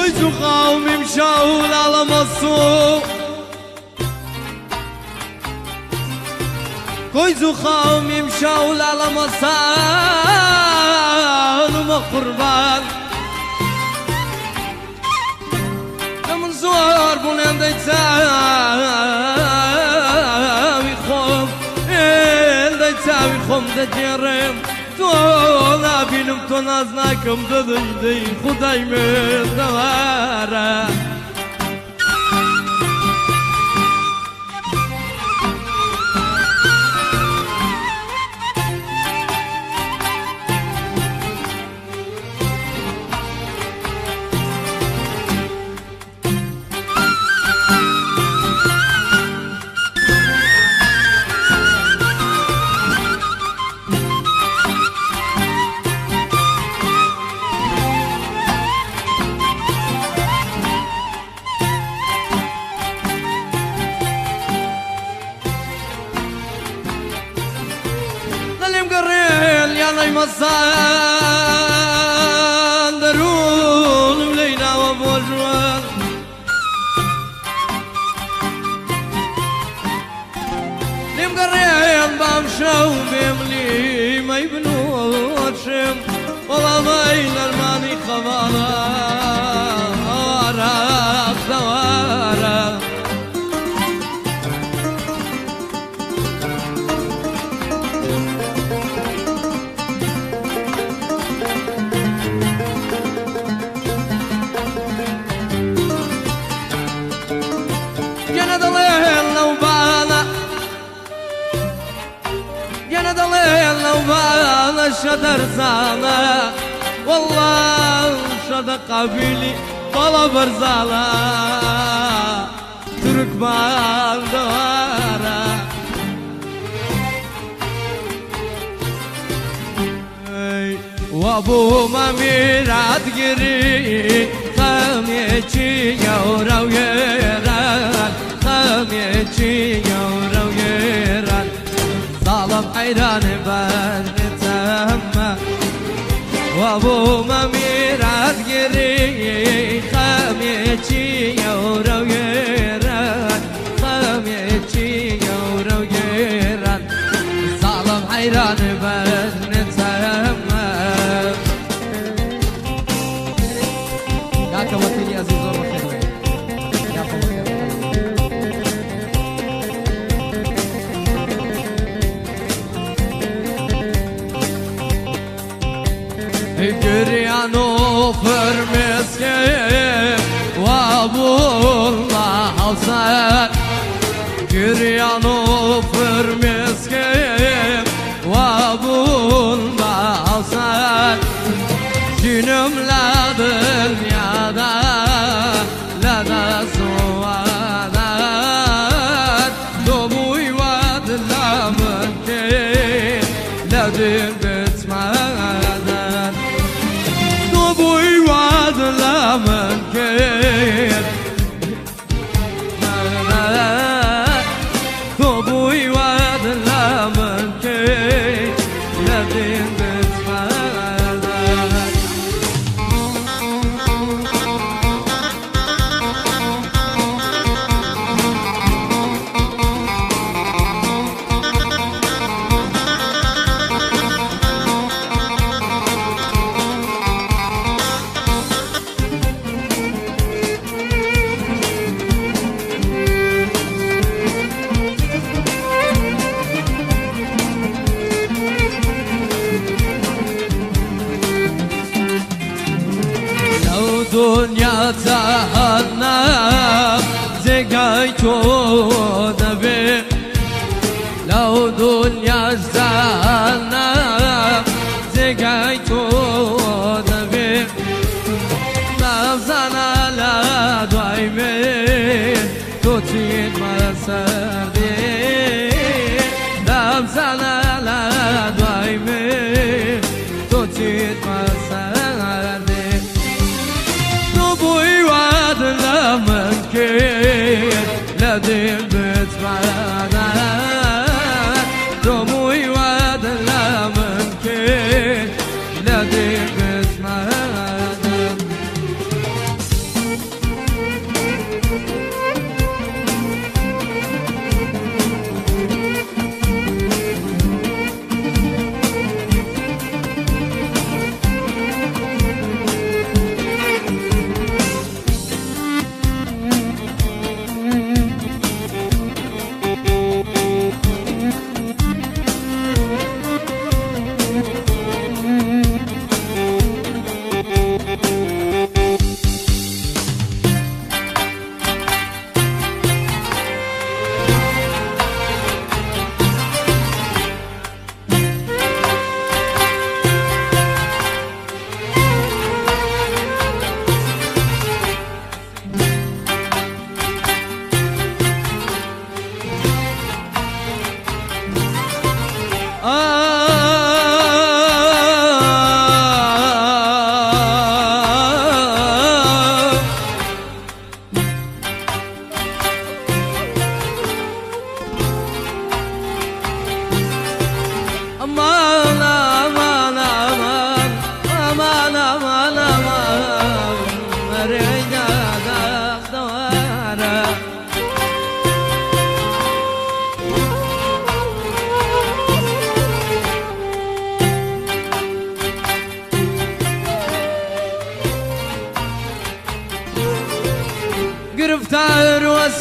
Koydu kavmim şahul alamasın Koydu kavmim şahul alamasın Uma kurban Namun zor bu nende tavi khom Elde tavi khom da jerim تو نبینم تو ناز نکم دادی خدای مردواره يا مصان درون ملينا وبوجوان لم قريان بامشو بيملي ما يبنوا شم والله ما ينرماني خبارا وراك دوارا وبالا شدر زالا والله شد قبيلي طلب برزالا ترك بالدوارا وابو ما ميراد قري خميتي يورا ويران خميتي يورا ويران ظالم حيران بنتهمه وابو ما ميراد قري خميتي يورا ويران خميتي يورا ويران ظالم حيران بنتهمه ياك وكيل يا عزيز ورحمه ياك Güryanı fırmeske Vabulla havsan Güryanı fırmeske Vabulla havsan Cünümle dünyada Lada suvadan Dobuy vadlamın ki Ladin bitmeden Dobuy vadlamın ki Dobuy vadlamın ki Ladin bitmeden دنیا تهنم زگای تو نبی لو دنیا تهنم زگای تو نبی نفزن على دوایمه تو تین مسردی نفزن على دوایمه تو تین مسردی Boy vadla mümkün Ladin bitmeden Boy vadla mümkün Ladin bitmeden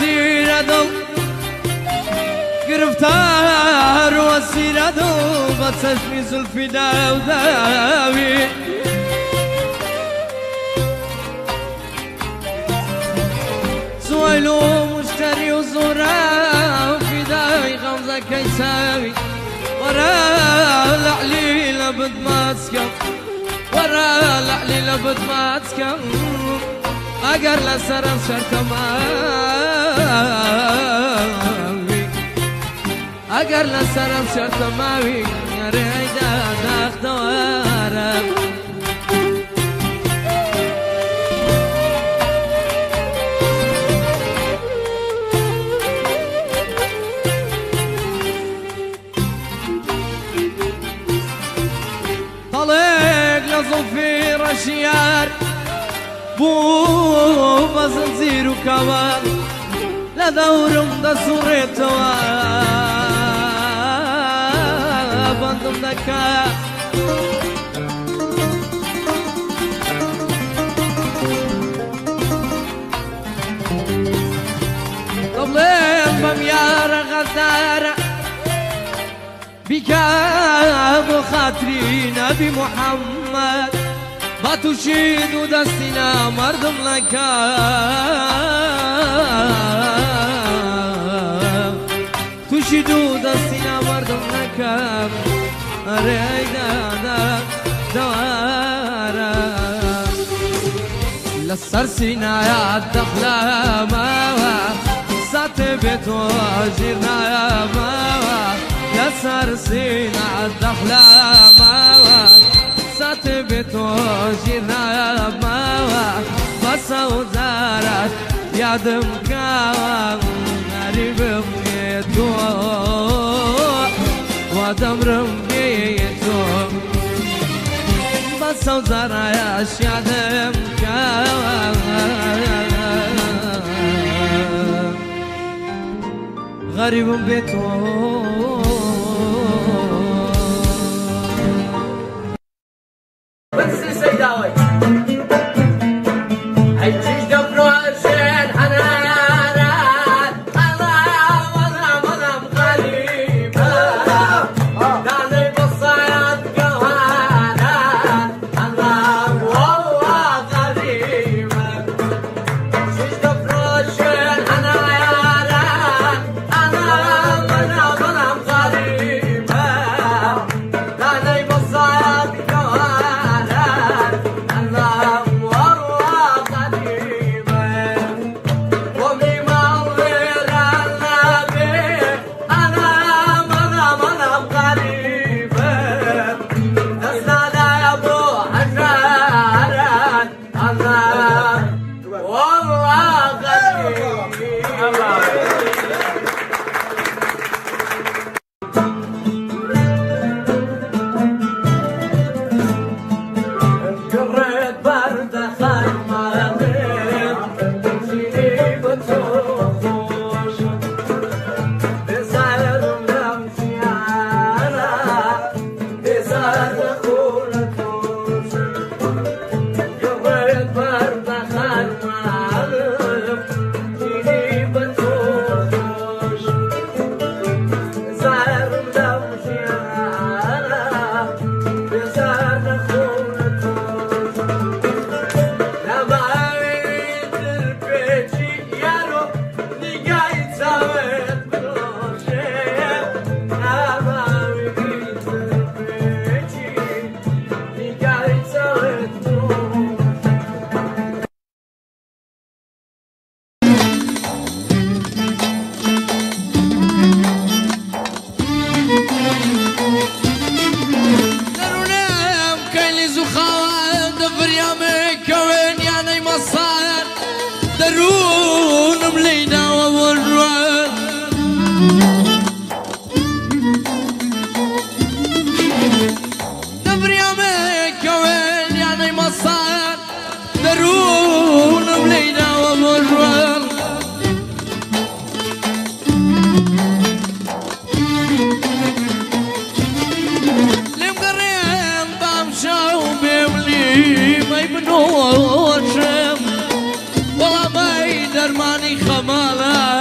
اسیر دل گرفتار و اسیر دل با چشمی زلفی داوی سویل و مشتری و زورا فدای غمزه کیساوی ورا لعلي لبد ما تسكن ورا لعلي لبد ما تسكن اقر لسرف شرط ماوي اقر لسرف شرط ماوي يا ريدا داخ دوارك طلق لصفي رشيار بو بزنزير وكمان لدورم دا سوريتوا بندم دكا طلق بميار غزارة بكام خاطري نبي محمد ما تشيد دستنا مردم لك تشيد دستنا مردم لك ريدا دوارا للسرسنا يا الدخلة ماوا سات بيتو جيرنا يا ماوا لسرسنا الدخلة ماوا سات بيتو جيرنا يا ماوا بس وزارت يادم كاوا غريب بيتو ودمرم بيتو بس وزارت يادم كاوا غريب بيتو بس سيداوي حجيج دبرو عشان حنانات مظلم غريبة داني بالصياد قوانات والله غريبة حجيج دبرو عشان حنانات مظلم غريبة داني بالصياد والله ما درماني خمالة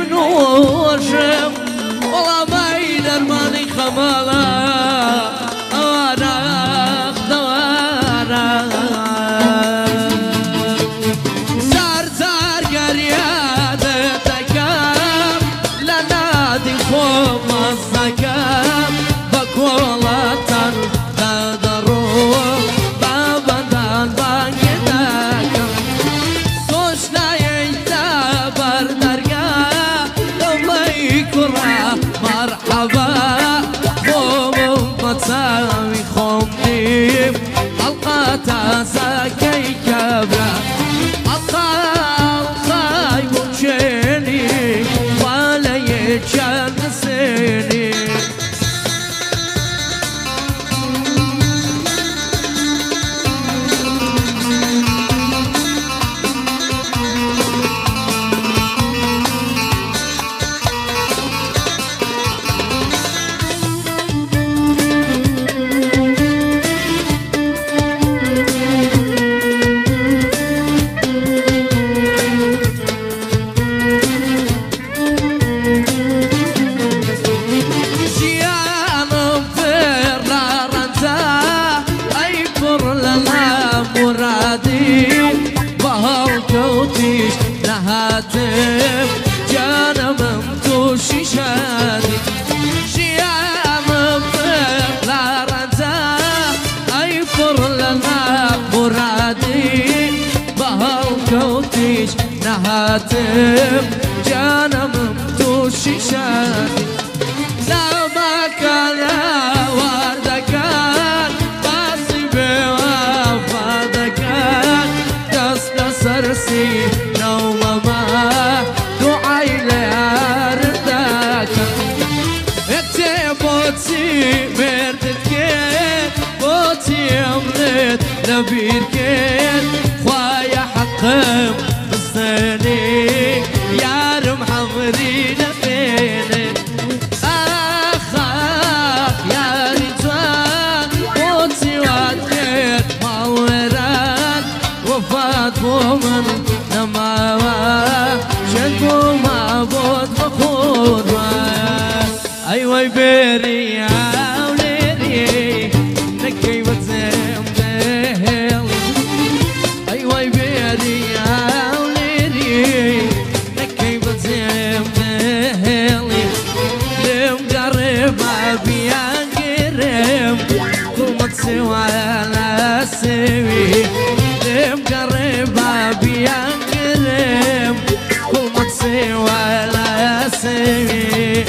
بنوشم والله ما يدرماني خمالا أوانا أخدوانا زار زار قريادة تكام لنادي خوف الزكام بكولا تنتظروا بابا دان باقي سوشنا ينتبر درقا لما يكره مرحبا قوم متساوي خمديم حلقة ساكي كبرا الخاي وجيني ولا يتشنسيني كوتيش نهاتم جانا ممتوشي شادي شيام مطيق لا رنزا ايفر لنا مرادي بهال كوتيش نهاتم جانا ممتوشي شادي لا ما كان وردكان قاسي وفادكان سرسي نوم ما دعاي لأردك اكتب بوتي مردت كيت بوتي امرت نبير كيت خوايا حقم بالسني يا رمحمري نفيني اخ يا رجال بوتي واتكيت موران وفات ومن نماوا شنكو معبود مخور أيوة بيري يا وليري نكي بتزم دهل أيوة بيري يا وليري نكي بتزم دهل لم جرب بيان قرب كل ما تسوى لا سوي مقربة بينقلب كل ما تسوى لا يسوي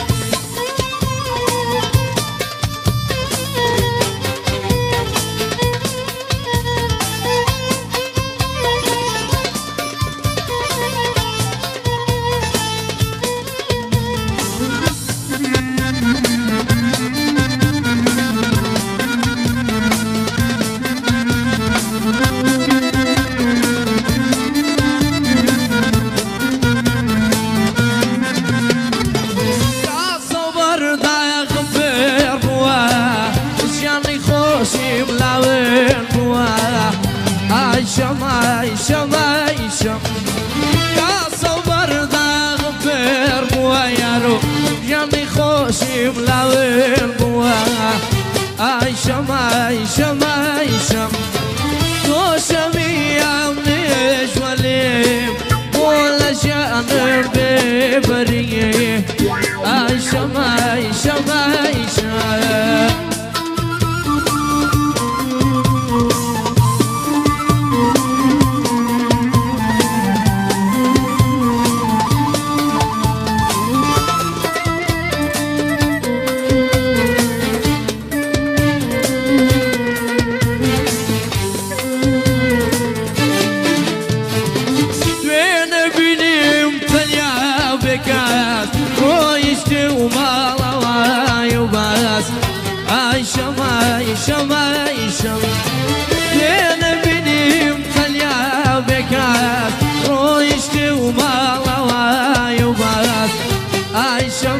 عايشة عايشة عايشة يا صبر دا غفير بوا يا رو جاني خوشي ملاوين بوا عايشة عايشة عايشة توشة مية منيش وليم ولا شأن ببريه عايشة عايشة عايشة عايشة عايشة لين بنيم خليها بكاس رويشتي وما الله ويباس عايشة